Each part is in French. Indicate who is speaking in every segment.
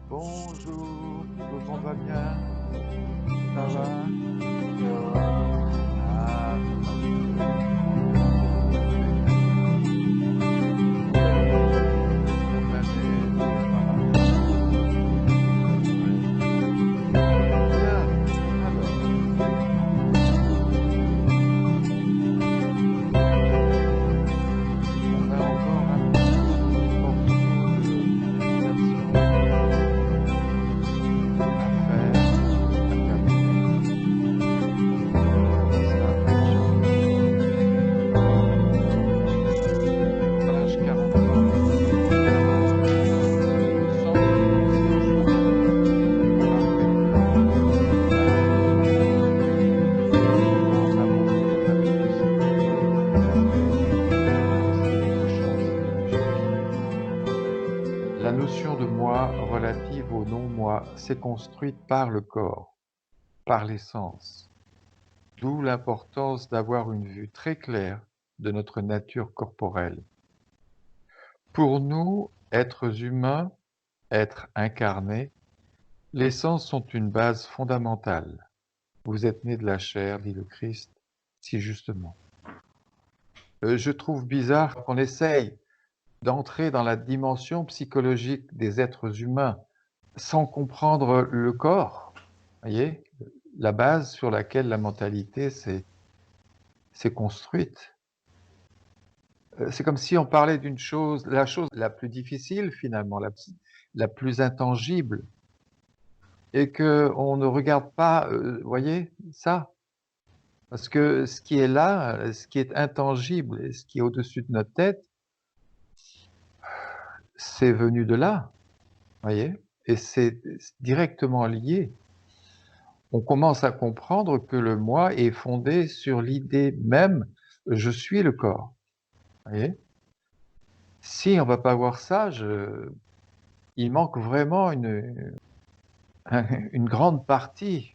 Speaker 1: Bonjour, tout le monde va bien? Ça va? Ah, ça va. Bien, alors, on a encore un petit morceau de méditation à faire, à terminer. Ça page 43. Le centre de conscience comment aborder la La notion de moi relative au non-moi s'est construite par le corps, par l'essence, d'où l'importance d'avoir une vue très claire de notre nature corporelle. Pour nous, êtres humains, êtres incarnés, les sens sont une base fondamentale. Vous êtes nés de la chair, dit le Christ, si justement. Je trouve bizarre qu'on essaye d'entrer dans la dimension psychologique des êtres humains sans comprendre le corps, voyez, la base sur laquelle la mentalité s'est construite. C'est comme si on parlait d'une chose, la chose la plus difficile finalement, la plus intangible, et qu'on ne regarde pas, voyez, ça. Parce que ce qui est là, ce qui est intangible et ce qui est au-dessus de notre tête, c'est venu de là, voyez, et c'est directement lié. On commence à comprendre que le moi est fondé sur l'idée même je suis le corps. Voyez, si on va pas voir ça, il manque vraiment une grande partie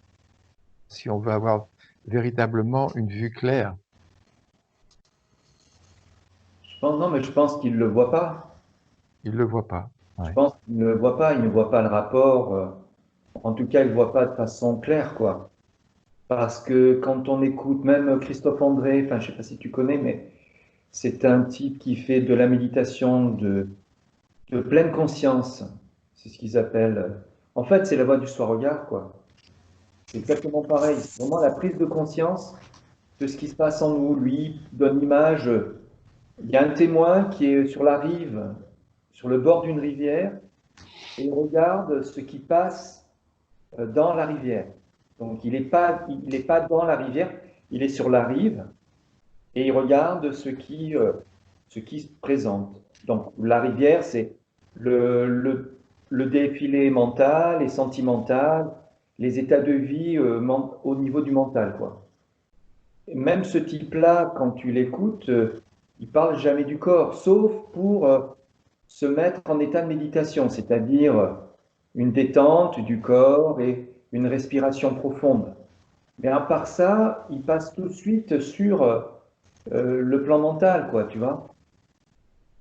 Speaker 1: si on veut avoir véritablement une vue claire.
Speaker 2: Non, mais je pense qu'il ne le voit pas.
Speaker 1: Il le voit pas.
Speaker 2: Je
Speaker 1: Ouais.
Speaker 2: pense qu'il ne le voit pas. Il ne voit pas le rapport. En tout cas, il ne voit pas de façon claire, quoi. Parce que quand on écoute même Christophe André, enfin, je ne sais pas si tu connais, mais c'est un type qui fait de la méditation de pleine conscience. C'est ce qu'ils appellent. En fait, c'est la voie du soi-regard, quoi. C'est exactement pareil. C'est vraiment la prise de conscience de ce qui se passe en nous. Lui donne l'image. Il y a un témoin qui est sur la rive, sur le bord d'une rivière, et il regarde ce qui passe dans la rivière. Donc il est pas dans la rivière, il est sur la rive et il regarde ce qui se présente. Donc la rivière, c'est le défilé mental et sentimental, les états de vie au niveau du mental, quoi. Et même ce type-là, quand tu l'écoutes, il parle jamais du corps, sauf pour se mettre en état de méditation, c'est-à-dire une détente du corps et une respiration profonde. Mais à part ça, il passe tout de suite sur le plan mental, quoi, tu vois.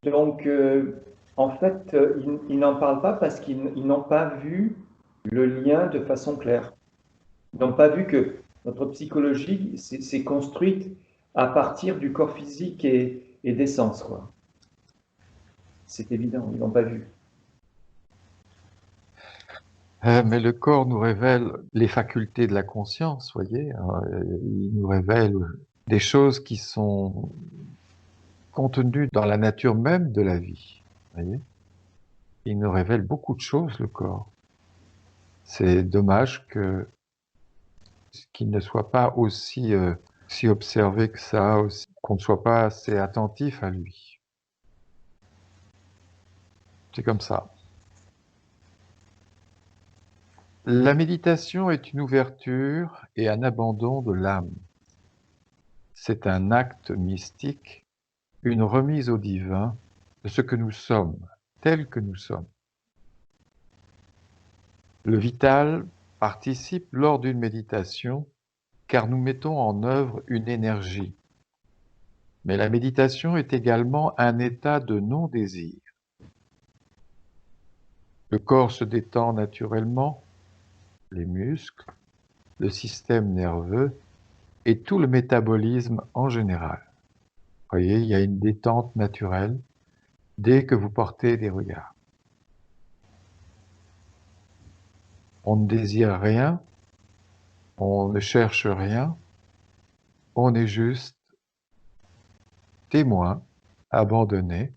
Speaker 2: Donc, en fait, ils n'en parlent pas parce qu'ils n'ont pas vu le lien de façon claire. Ils n'ont pas vu que notre psychologie s'est construite à partir du corps physique et des sens, quoi. C'est évident, ils n'ont pas vu.
Speaker 1: Mais le corps nous révèle les facultés de la conscience, voyez. Il nous révèle des choses qui sont contenues dans la nature même de la vie, voyez. Il nous révèle beaucoup de choses, le corps. C'est dommage qu'il ne soit pas aussi si observé que ça, qu'on ne soit pas assez attentif à lui. C'est comme ça. La méditation est une ouverture et un abandon de l'âme. C'est un acte mystique, une remise au divin de ce que nous sommes, tel que nous sommes. Le vital participe lors d'une méditation car nous mettons en œuvre une énergie. Mais la méditation est également un état de non-désir. Le corps se détend naturellement, les muscles, le système nerveux et tout le métabolisme en général. Vous voyez, il y a une détente naturelle dès que vous portez des regards. On ne désire rien, on ne cherche rien, on est juste témoin, abandonné,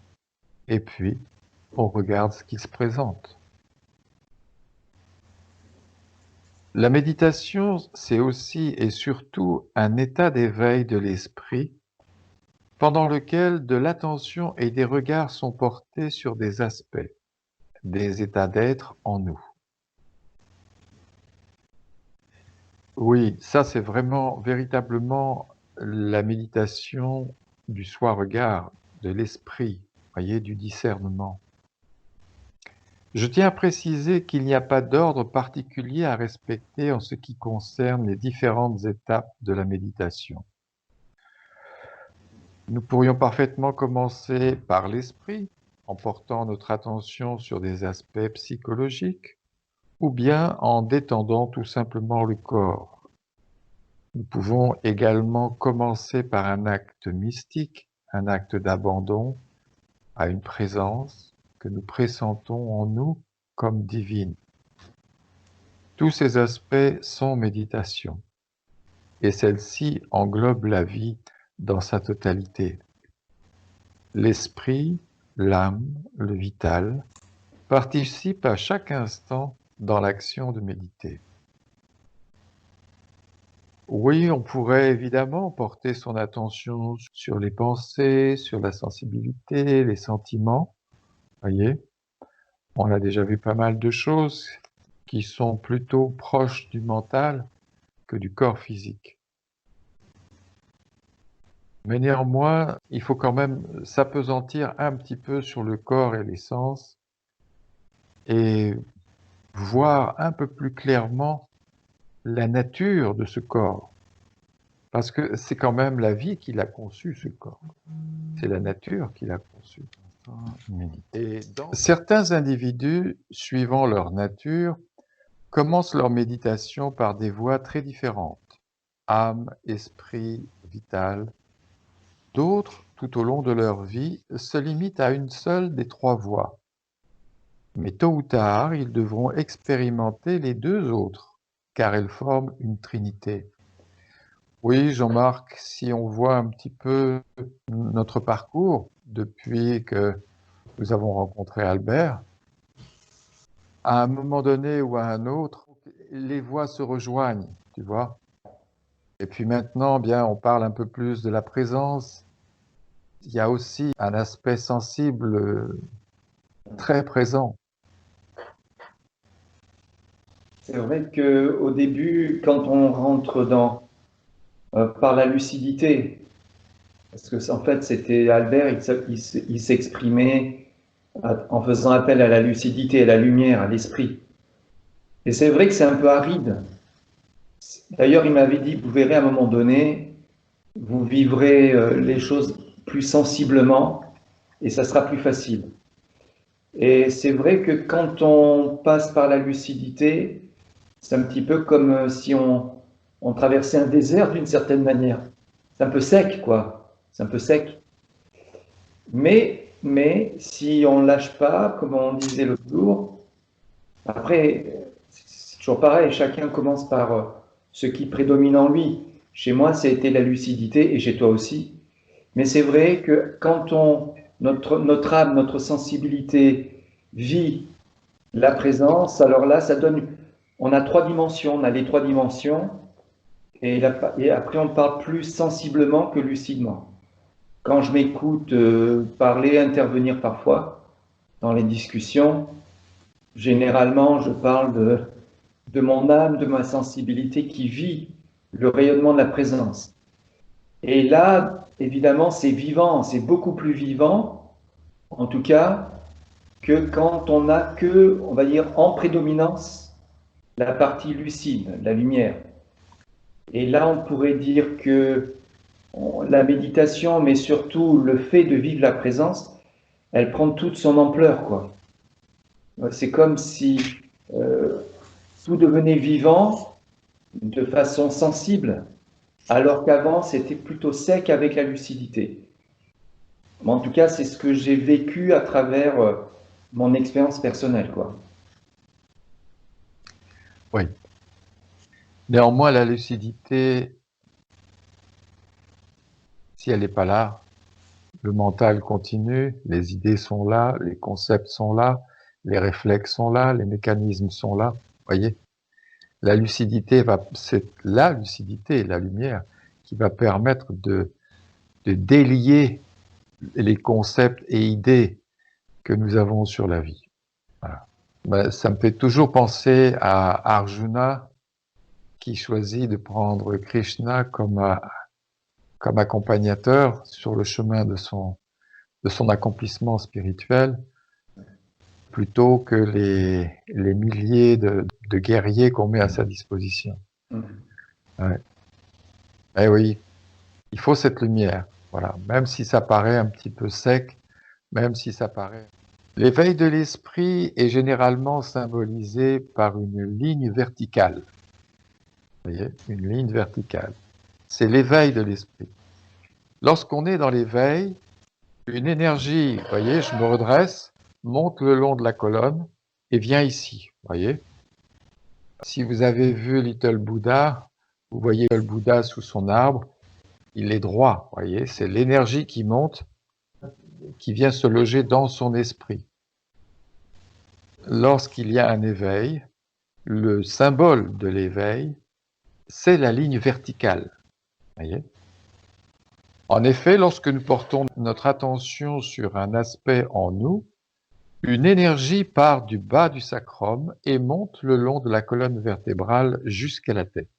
Speaker 1: et puis on regarde ce qui se présente. La méditation, c'est aussi et surtout un état d'éveil de l'esprit pendant lequel de l'attention et des regards sont portés sur des aspects, des états d'être en nous. Oui, ça c'est vraiment, véritablement la méditation du soi-regard, de l'esprit, voyez, du discernement. Je tiens à préciser qu'il n'y a pas d'ordre particulier à respecter en ce qui concerne les différentes étapes de la méditation. Nous pourrions parfaitement commencer par l'esprit, en portant notre attention sur des aspects psychologiques, ou bien en détendant tout simplement le corps. Nous pouvons également commencer par un acte mystique, un acte d'abandon à une présence que nous pressentons en nous comme divine. Tous ces aspects sont méditation, et celle-ci englobe la vie dans sa totalité. L'esprit, l'âme, le vital participent à chaque instant dans l'action de méditer. Oui, on pourrait évidemment porter son attention sur les pensées, sur la sensibilité, les sentiments. Voyez, on a déjà vu pas mal de choses qui sont plutôt proches du mental que du corps physique. Mais néanmoins, il faut quand même s'appesantir un petit peu sur le corps et les sens et voir un peu plus clairement la nature de ce corps. Parce que c'est quand même la vie qui l'a conçu, ce corps. C'est la nature qui l'a conçu. Et certains individus, suivant leur nature, commencent leur méditation par des voies très différentes. Âme, esprit, vital. D'autres, tout au long de leur vie, se limitent à une seule des trois voies. Mais tôt ou tard, ils devront expérimenter les deux autres, car elles forment une trinité. Oui, Jean-Marc, si on voit un petit peu notre parcours depuis que nous avons rencontré Albert, à un moment donné ou à un autre, les voies se rejoignent, tu vois. Et puis maintenant, bien, on parle un peu plus de la présence. Il y a aussi un aspect sensible très présent.
Speaker 2: C'est vrai qu'au début, quand on rentre par la lucidité, parce que en fait c'était Albert, il s'exprimait en faisant appel à la lucidité, à la lumière, à l'esprit. Et c'est vrai que c'est un peu aride. D'ailleurs, il m'avait dit, vous verrez à un moment donné, vous vivrez les choses plus sensiblement et ça sera plus facile. Et c'est vrai que quand on passe par la lucidité, c'est un petit peu comme si on traversait un désert d'une certaine manière. C'est un peu sec, quoi. C'est un peu sec. Mais si on ne lâche pas, comme on disait l'autre jour, après, c'est toujours pareil, chacun commence par ce qui prédomine en lui. Chez moi, c'était la lucidité et chez toi aussi. Mais c'est vrai que quand notre âme, notre sensibilité vit la présence, alors là, ça donne. On a trois dimensions, on a les trois dimensions, et après, on parle plus sensiblement que lucidement. Quand je m'écoute parler, intervenir parfois dans les discussions, généralement, je parle de mon âme, de ma sensibilité qui vit le rayonnement de la présence. Et là, évidemment, c'est vivant, c'est beaucoup plus vivant, en tout cas, que quand on n'a que, on va dire, en prédominance, la partie lucide, la lumière. Et là, on pourrait dire que la méditation, mais surtout le fait de vivre la présence, elle prend toute son ampleur, quoi. C'est comme si euh, tout devenait vivant de façon sensible, alors qu'avant c'était plutôt sec avec la lucidité. En tout cas, c'est ce que j'ai vécu à travers mon expérience personnelle, quoi.
Speaker 1: Oui. Néanmoins, la lucidité, si elle n'est pas là, le mental continue, les idées sont là, les concepts sont là, les réflexes sont là, les mécanismes sont là. Voyez, la lucidité c'est la lucidité, la lumière, qui va permettre de délier les concepts et idées que nous avons sur la vie. Voilà. Ben, ça me fait toujours penser à Arjuna qui choisit de prendre Krishna comme accompagnateur sur le chemin de son accomplissement spirituel, plutôt que les milliers de guerriers qu'on met à sa disposition. Ouais. Eh oui, il faut cette lumière, voilà. Même si ça paraît un petit peu sec, même si ça paraît... L'éveil de l'esprit est généralement symbolisé par une ligne verticale. Vous voyez, une ligne verticale. C'est l'éveil de l'esprit. Lorsqu'on est dans l'éveil, une énergie, vous voyez, je me redresse, monte le long de la colonne et vient ici, vous voyez. Si vous avez vu Little Buddha, vous voyez le Bouddha sous son arbre, il est droit, vous voyez, c'est l'énergie qui monte, qui vient se loger dans son esprit. Lorsqu'il y a un éveil, le symbole de l'éveil, c'est la ligne verticale, vous voyez. En effet, lorsque nous portons notre attention sur un aspect en nous, une énergie part du bas du sacrum et monte le long de la colonne vertébrale jusqu'à la tête.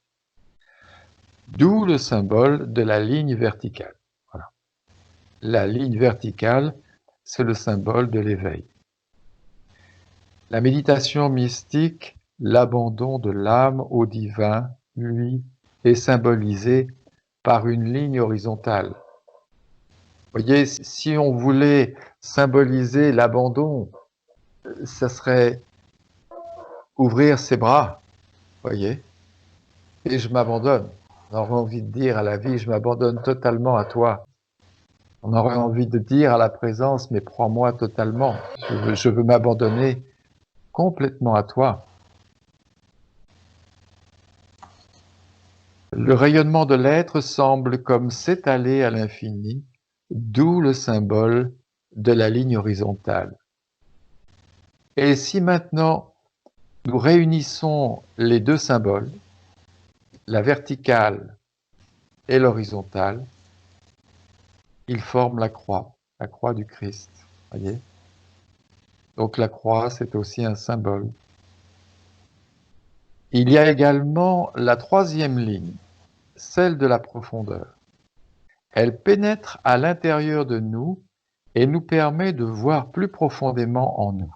Speaker 1: D'où le symbole de la ligne verticale. Voilà. La ligne verticale, c'est le symbole de l'éveil. La méditation mystique, l'abandon de l'âme au divin, lui, est symbolisé par une ligne horizontale. Vous voyez, si on voulait symboliser l'abandon, ça serait ouvrir ses bras, voyez, et je m'abandonne. On aurait envie de dire à la vie, je m'abandonne totalement à toi. On aurait envie de dire à la présence, mais prends-moi totalement. Je veux m'abandonner complètement à toi. Le rayonnement de l'être semble comme s'étaler à l'infini, d'où le symbole de la ligne horizontale. Et si maintenant nous réunissons les deux symboles, la verticale et l'horizontale, ils forment la croix du Christ. Voyez. Donc la croix, c'est aussi un symbole. Il y a également la troisième ligne, celle de la profondeur. Elle pénètre à l'intérieur de nous et nous permet de voir plus profondément en nous.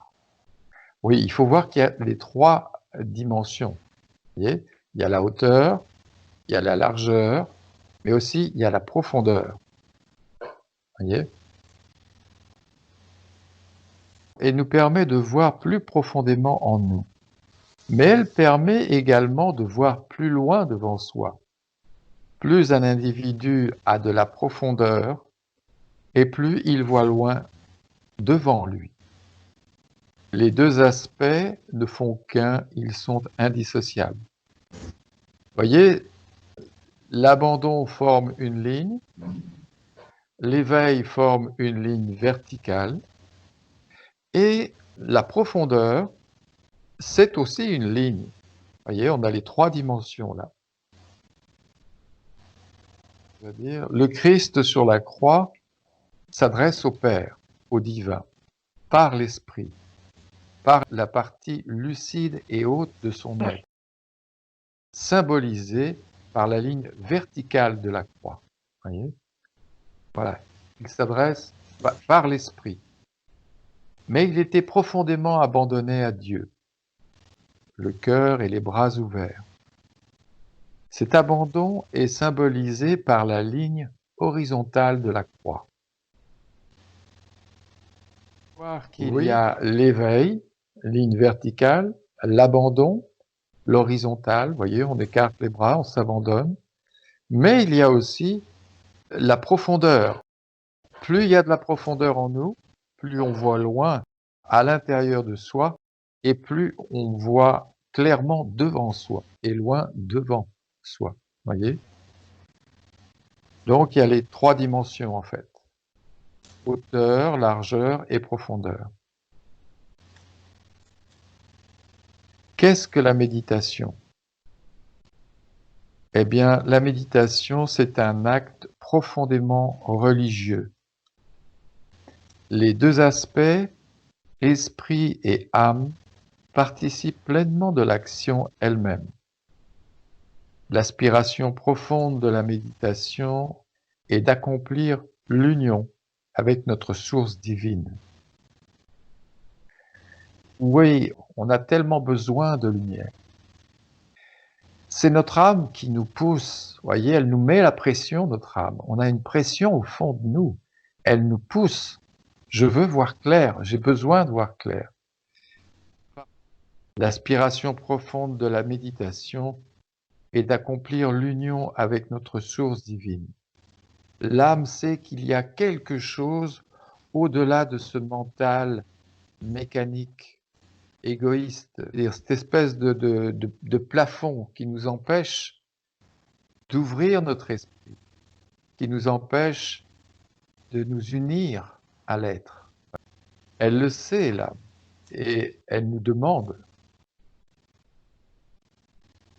Speaker 1: Oui, il faut voir qu'il y a les trois dimensions. Vous voyez, il y a la hauteur, il y a la largeur, mais aussi il y a la profondeur. Vous voyez. Et nous permet de voir plus profondément en nous. Mais elle permet également de voir plus loin devant soi. Plus un individu a de la profondeur, et plus il voit loin devant lui. Les deux aspects ne font qu'un, ils sont indissociables. Voyez, l'abandon forme une ligne, l'éveil forme une ligne verticale, et la profondeur, c'est aussi une ligne. Voyez, on a les trois dimensions là. C'est-à-dire, le Christ sur la croix s'adresse au Père, au divin, par l'Esprit, par la partie lucide et haute de son être, symbolisée par la ligne verticale de la croix. Voyez, voilà, il s'adresse par l'Esprit. Mais il était profondément abandonné à Dieu, le cœur et les bras ouverts. Cet abandon est symbolisé par la ligne horizontale de la croix. Voir qu'il y a l'éveil, ligne verticale, l'abandon, l'horizontale, vous voyez, on écarte les bras, on s'abandonne. Mais il y a aussi la profondeur. Plus il y a de la profondeur en nous, plus on voit loin à l'intérieur de soi et plus on voit clairement devant soi et loin devant soi. Voyez? Donc il y a les 3 dimensions en fait. Hauteur, largeur et profondeur. Qu'est-ce que la méditation? Eh bien, la méditation, c'est un acte profondément religieux. Les 2 aspects, esprit et âme, participent pleinement de l'action elle-même. L'aspiration profonde de la méditation est d'accomplir l'union avec notre source divine. Oui, on a tellement besoin de lumière. C'est notre âme qui nous pousse, vous voyez, elle nous met la pression, notre âme. On a une pression au fond de nous. Elle nous pousse. Je veux voir clair, j'ai besoin de voir clair. L'aspiration profonde de la méditation est d'accomplir l'union avec notre source divine. L'âme sait qu'il y a quelque chose au-delà de ce mental mécanique, égoïste, c'est-à-dire cette espèce de plafond qui nous empêche d'ouvrir notre esprit, qui nous empêche de nous unir à l'être. Elle le sait, l'âme, et elle nous demande.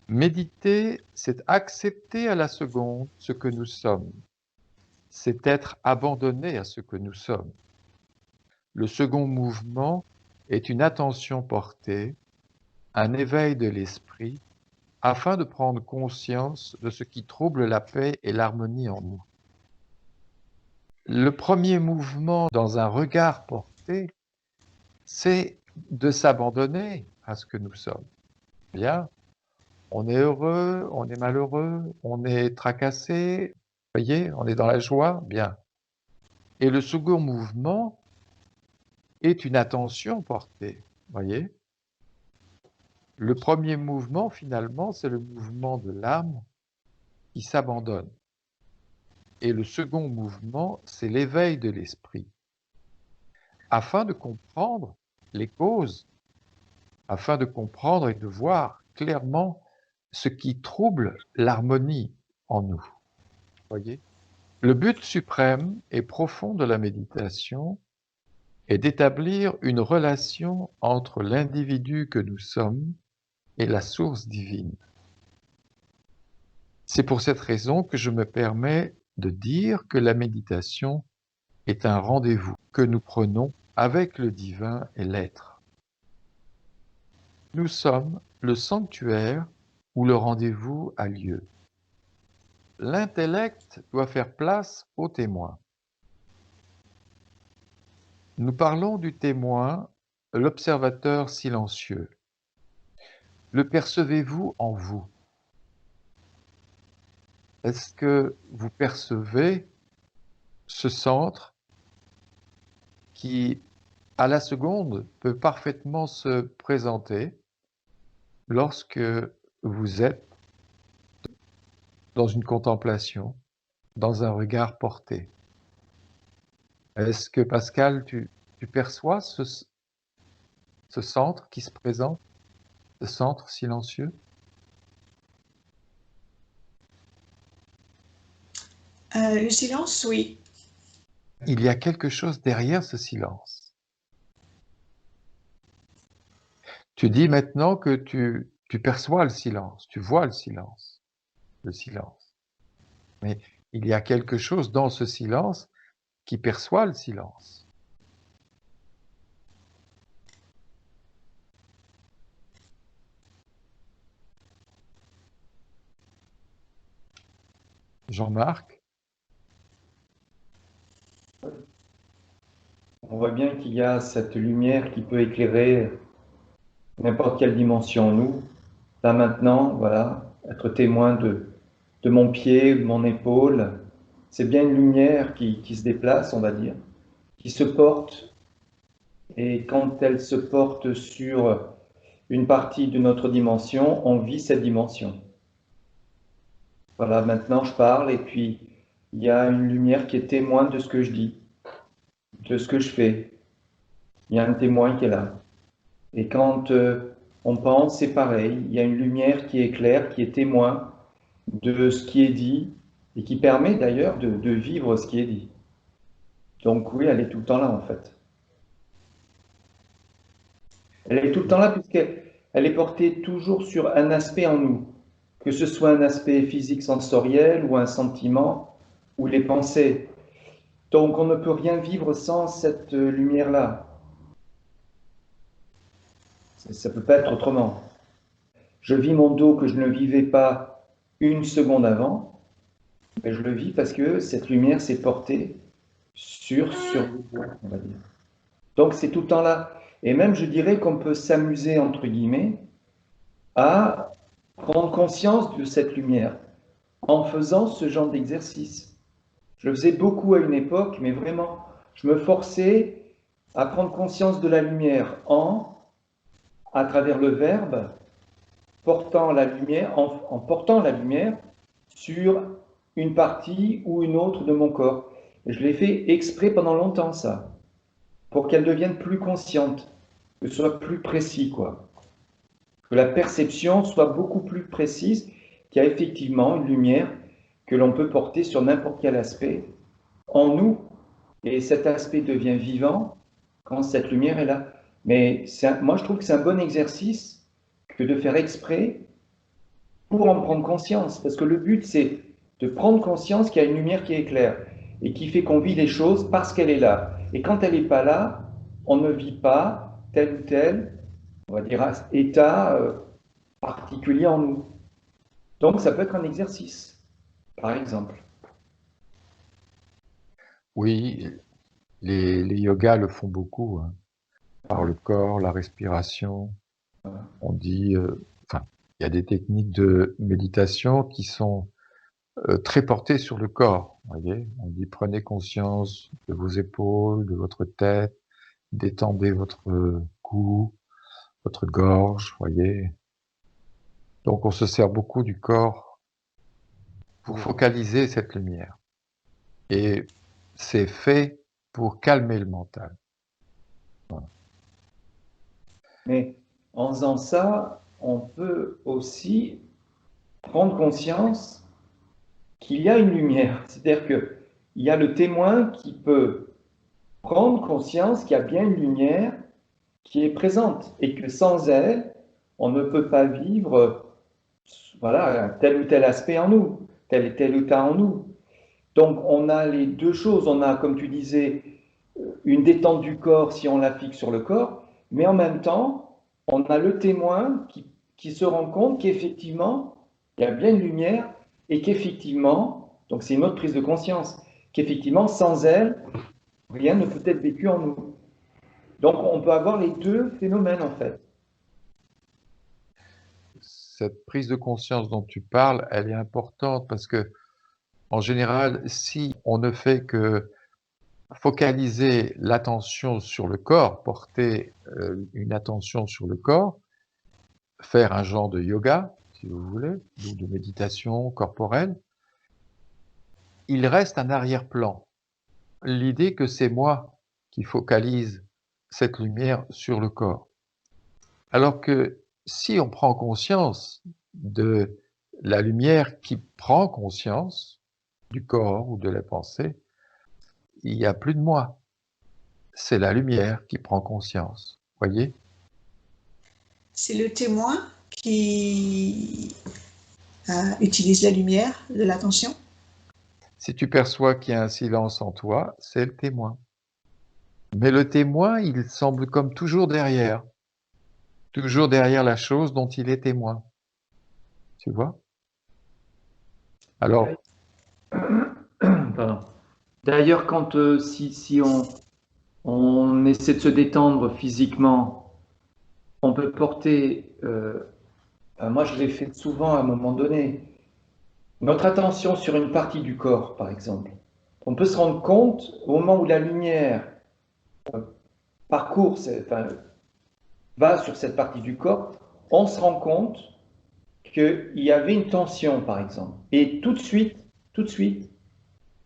Speaker 1: Méditer, c'est accepter à la seconde ce que nous sommes. C'est être abandonné à ce que nous sommes. Le second mouvement est une attention portée, un éveil de l'esprit, afin de prendre conscience de ce qui trouble la paix et l'harmonie en nous. Le premier mouvement dans un regard porté, c'est de s'abandonner à ce que nous sommes. Bien, on est heureux, on est malheureux, on est tracassé, voyez, on est dans la joie, bien. Et le second mouvement est une attention portée, voyez. Le premier mouvement, finalement, c'est le mouvement de l'âme qui s'abandonne. Et le second mouvement, c'est l'éveil de l'esprit, afin de comprendre les causes, afin de comprendre et de voir clairement ce qui trouble l'harmonie en nous. Voyez? Le but suprême et profond de la méditation est d'établir une relation entre l'individu que nous sommes et la source divine. C'est pour cette raison que je me permets de dire que la méditation est un rendez-vous que nous prenons avec le divin et l'être. Nous sommes le sanctuaire où le rendez-vous a lieu. L'intellect doit faire place au témoin. Nous parlons du témoin, l'observateur silencieux. Le percevez-vous en vous? Est-ce que vous percevez ce centre qui, à la seconde, peut parfaitement se présenter lorsque vous êtes dans une contemplation, dans un regard porté? Est-ce que, Pascal, tu perçois ce centre qui se présente, ce centre silencieux?
Speaker 3: Le silence, oui.
Speaker 1: Il y a quelque chose derrière ce silence. Tu dis maintenant que tu perçois le silence, tu vois le silence. Mais il y a quelque chose dans ce silence qui perçoit le silence. Jean-Marc?
Speaker 2: On voit bien qu'il y a cette lumière qui peut éclairer n'importe quelle dimension en nous. Là maintenant, voilà, être témoin de mon pied, de mon épaule, c'est bien une lumière qui se déplace, on va dire, qui se porte et quand elle se porte sur une partie de notre dimension, on vit cette dimension. Voilà, maintenant je parle et puis il y a une lumière qui est témoin de ce que je dis, de ce que je fais. Il y a un témoin qui est là. Et quand on pense, c'est pareil. Il y a une lumière qui éclaire, qui est témoin de ce qui est dit et qui permet d'ailleurs de vivre ce qui est dit. Donc oui, elle est tout le temps là en fait. Elle est tout le temps là puisqu'elle est portée toujours sur un aspect en nous, que ce soit un aspect physique sensoriel ou un sentiment ou les pensées. Donc on ne peut rien vivre sans cette lumière-là. Ça ne peut pas être autrement. Je vis mon dos que je ne vivais pas une seconde avant, mais je le vis parce que cette lumière s'est portée sur le dos, on va dire. Donc c'est tout le temps là. Et même je dirais qu'on peut s'amuser, entre guillemets, à prendre conscience de cette lumière en faisant ce genre d'exercice. Je le faisais beaucoup à une époque, mais vraiment, je me forçais à prendre conscience de la lumière à travers le verbe, portant la lumière, en portant la lumière sur une partie ou une autre de mon corps. Et je l'ai fait exprès pendant longtemps, ça, pour qu'elle devienne plus consciente, que ce soit plus précis, quoi. Que la perception soit beaucoup plus précise, qu'il y a effectivement une lumière que l'on peut porter sur n'importe quel aspect en nous, et cet aspect devient vivant quand cette lumière est là. Mais moi, je trouve que c'est un bon exercice que de faire exprès pour en prendre conscience, parce que le but, c'est de prendre conscience qu'il y a une lumière qui éclaire et qui fait qu'on vit les choses parce qu'elle est là. Et quand elle n'est pas là, on ne vit pas tel ou tel, on va dire, état particulier en nous. Donc, ça peut être un exercice, par exemple.
Speaker 1: Oui, les yogas le font beaucoup, hein, par le corps, la respiration. On dit, enfin, il y a des techniques de méditation qui sont très portées sur le corps. Voyez, on dit prenez conscience de vos épaules, de votre tête, détendez votre cou, votre gorge. Voyez. Donc, on se sert beaucoup du corps pour focaliser cette lumière. Et c'est fait pour calmer le mental. Voilà.
Speaker 2: Mais en faisant ça, on peut aussi prendre conscience qu'il y a une lumière. C'est-à-dire qu'il y a le témoin qui peut prendre conscience qu'il y a bien une lumière qui est présente et que sans elle, on ne peut pas vivre voilà, tel ou tel aspect en nous, tel et tel état en nous. Donc on a les deux choses. On a, comme tu disais, une détente du corps si on la fixe sur le corps, mais en même temps, on a le témoin qui se rend compte qu'effectivement, il y a bien une lumière et qu'effectivement, donc c'est une autre prise de conscience, qu'effectivement, sans elle, rien ne peut être vécu en nous. Donc on peut avoir les deux phénomènes en fait.
Speaker 1: Cette prise de conscience dont tu parles, elle est importante parce que, en général, si on ne fait que focaliser l'attention sur le corps, porter une attention sur le corps, faire un genre de yoga, si vous voulez, ou de méditation corporelle, il reste un arrière-plan. L'idée que c'est moi qui focalise cette lumière sur le corps. Alors que si on prend conscience de la lumière qui prend conscience du corps ou de la pensée, il n'y a plus de moi. C'est la lumière qui prend conscience. Voyez?
Speaker 3: C'est le témoin qui utilise la lumière de l'attention.
Speaker 1: Si tu perçois qu'il y a un silence en toi, c'est le témoin. Mais le témoin, il semble comme toujours derrière la chose dont il est témoin. Tu vois? Alors,
Speaker 2: Pardon. D'ailleurs, quand si on essaie de se détendre physiquement, on peut porter, moi je l'ai fait souvent à un moment donné, notre attention sur une partie du corps, par exemple. On peut se rendre compte au moment où la lumière parcourt, enfin, va sur cette partie du corps, on se rend compte qu'il y avait une tension, par exemple. Et tout de suite,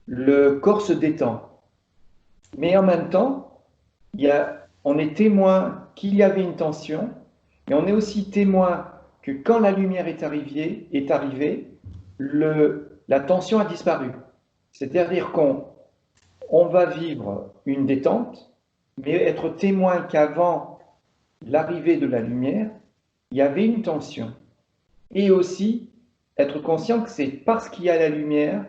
Speaker 2: le corps se détend. Mais en même temps, on est témoin qu'il y avait une tension, mais on est aussi témoin que quand la lumière est arrivée, la tension a disparu. C'est-à-dire qu'on va vivre une détente, mais être témoin qu'avant l'arrivée de la lumière, il y avait une tension. Et aussi être conscient que c'est parce qu'il y a la lumière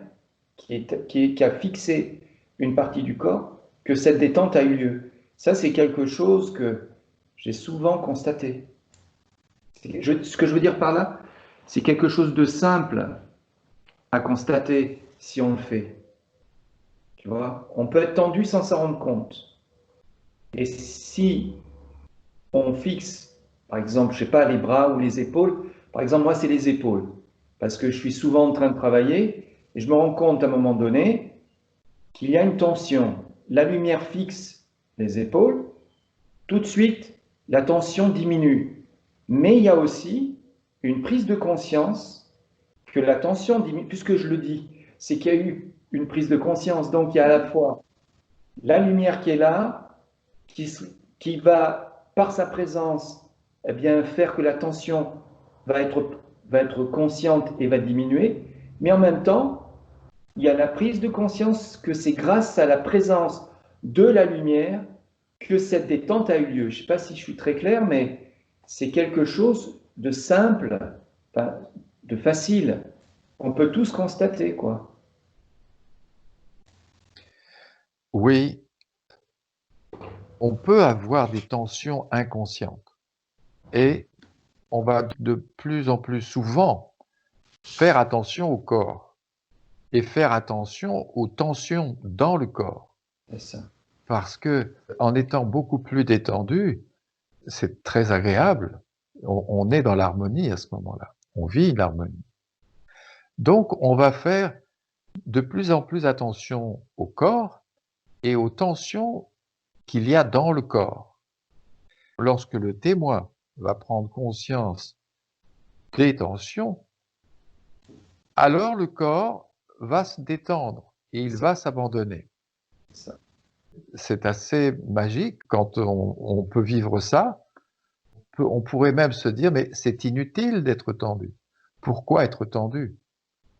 Speaker 2: qui a fixé une partie du corps que cette détente a eu lieu. Ça, c'est quelque chose que j'ai souvent constaté. Ce que je veux dire par là, c'est quelque chose de simple à constater si on le fait. Tu vois, on peut être tendu sans s'en rendre compte. Et si on fixe, par exemple, je sais pas, les bras ou les épaules, par exemple, moi, c'est les épaules, parce que je suis souvent en train de travailler et je me rends compte à un moment donné qu'il y a une tension. La lumière fixe les épaules, tout de suite, la tension diminue. Mais il y a aussi une prise de conscience que la tension diminue, puisque je le dis, c'est qu'il y a eu une prise de conscience. Donc il y a à la fois la lumière qui est là, qui va, par sa présence, eh bien, faire que la tension va être consciente et va diminuer, mais en même temps, il y a la prise de conscience que c'est grâce à la présence de la lumière que cette détente a eu lieu. Je ne sais pas si je suis très clair, mais c'est quelque chose de simple, enfin, de facile, qu'on peut tous constater, quoi.
Speaker 1: Oui, on peut avoir des tensions inconscientes et on va de plus en plus souvent faire attention au corps et faire attention aux tensions dans le corps.
Speaker 2: C'est ça.
Speaker 1: Parce que en étant beaucoup plus détendu, c'est très agréable. On est dans l'harmonie à ce moment-là. On vit l'harmonie. Donc, on va faire de plus en plus attention au corps et aux tensions qu'il y a dans le corps. Lorsque le témoin va prendre conscience des tensions, alors le corps va se détendre et il va s'abandonner. C'est assez magique quand on peut vivre ça. On pourrait même se dire, mais c'est inutile d'être tendu. Pourquoi être tendu?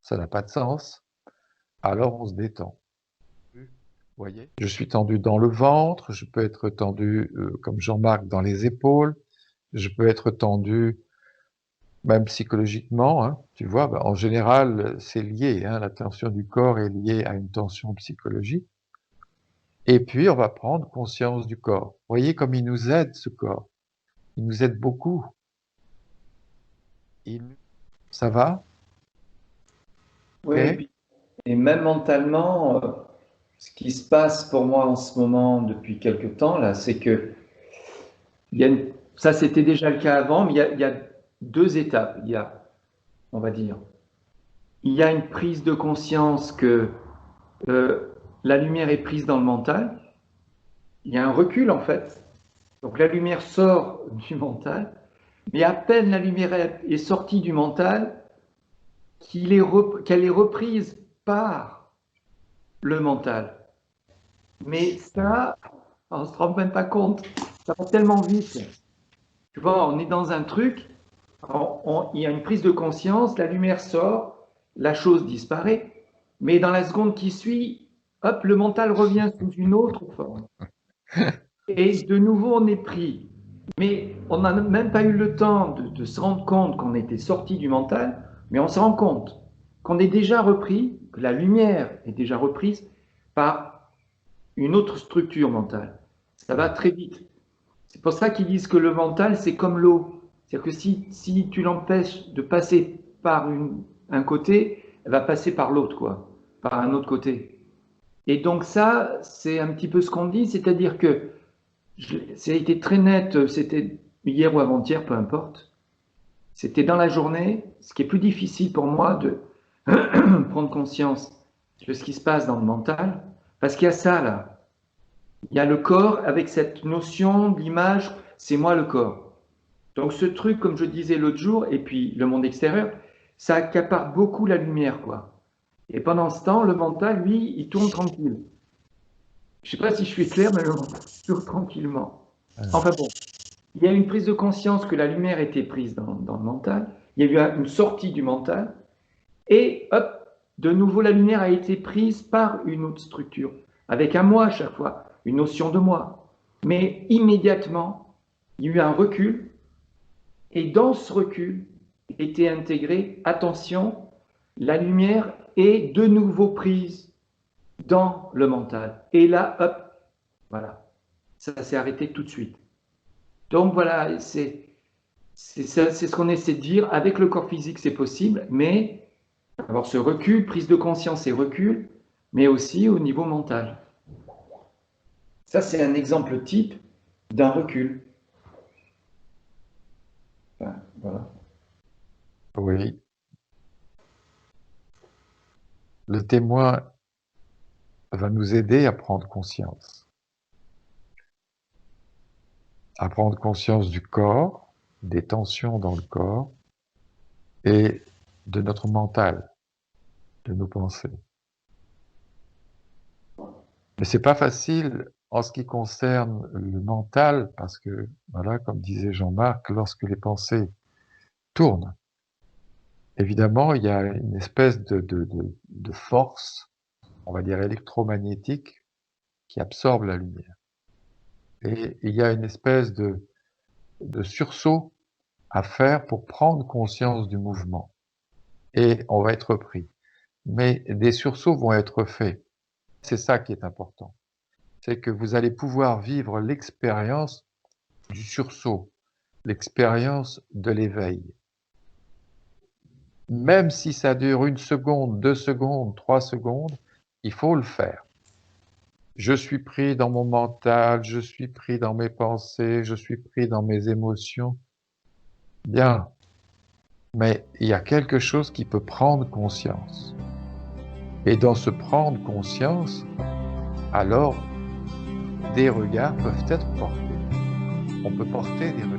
Speaker 1: Ça n'a pas de sens. Alors on se détend. Vous voyez? Je suis tendu dans le ventre, je peux être tendu, comme Jean-Marc, dans les épaules, je peux être tendu même psychologiquement, hein, tu vois, en général, c'est lié, hein, la tension du corps est liée à une tension psychologique. Et puis, on va prendre conscience du corps. Vous voyez comme il nous aide, ce corps. Il nous aide beaucoup. Ça va?
Speaker 2: Oui,
Speaker 1: Okay.
Speaker 2: et même mentalement, ce qui se passe pour moi en ce moment depuis quelque temps, là, c'est que ça c'était déjà le cas avant, mais il y a deux étapes. Il y a, on va dire, il y a une prise de conscience que la lumière est prise dans le mental. Il y a un recul en fait. Donc la lumière sort du mental, mais à peine la lumière est sortie du mental, qu'elle est reprise par le mental. Mais ça, on ne se rend même pas compte. Ça va tellement vite. Tu vois, on est dans un truc, il y a une prise de conscience, la lumière sort, la chose disparaît, mais dans la seconde qui suit, hop, le mental revient sous une autre forme. Et de nouveau, on est pris. Mais on n'a même pas eu le temps de se rendre compte qu'on était sorti du mental, mais on se rend compte qu'on est déjà repris, que la lumière est déjà reprise par une autre structure mentale. Ça va très vite. C'est pour ça qu'ils disent que le mental, c'est comme l'eau. C'est-à-dire que si tu l'empêches de passer par un côté, elle va passer par l'autre, quoi, par un autre côté. Et donc ça, c'est un petit peu ce qu'on dit, c'est-à-dire que ça a été très net, c'était hier ou avant-hier, peu importe. C'était dans la journée, ce qui est plus difficile pour moi de prendre conscience de ce qui se passe dans le mental, parce qu'il y a ça là. il y a le corps avec cette notion de l'image, c'est moi le corps. Donc ce truc, comme je disais l'autre jour, et puis le monde extérieur, ça accapare beaucoup la lumière, quoi. Et pendant ce temps, le mental, lui, il tourne tranquille. Je ne sais pas si je suis clair, mais le mental tourne tranquillement. Enfin bon, il y a une prise de conscience que la lumière était prise dans le mental. Il y a eu une sortie du mental. Et hop, de nouveau, la lumière a été prise par une autre structure, avec un moi à chaque fois, une notion de moi. Mais immédiatement, il y a eu un recul. Et dans ce recul était intégré, attention, la lumière est de nouveau prise dans le mental. Et là, hop, voilà, ça s'est arrêté tout de suite. Donc voilà, c'est ce qu'on essaie de dire. Avec le corps physique, c'est possible, mais avoir ce recul, prise de conscience et recul, mais aussi au niveau mental. Ça, c'est un exemple type d'un recul. Enfin, voilà.
Speaker 1: Oui. Le témoin va nous aider à prendre conscience. À prendre conscience du corps, des tensions dans le corps et de notre mental, de nos pensées. Mais c'est pas facile en ce qui concerne le mental parce que, voilà, comme disait Jean-Marc, lorsque les pensées tournent, évidemment, il y a une espèce de force, on va dire électromagnétique, qui absorbe la lumière. Et il y a une espèce de sursaut à faire pour prendre conscience du mouvement. Et on va être pris. Mais des sursauts vont être faits. C'est ça qui est important. C'est que vous allez pouvoir vivre l'expérience du sursaut, l'expérience de l'éveil. Même si ça dure 1 seconde, 2 secondes, 3 secondes, il faut le faire. Je suis pris dans mon mental, je suis pris dans mes pensées, je suis pris dans mes émotions. Bien, mais il y a quelque chose qui peut prendre conscience. Et dans ce prendre conscience, alors des regards peuvent être portés. On peut porter des regards.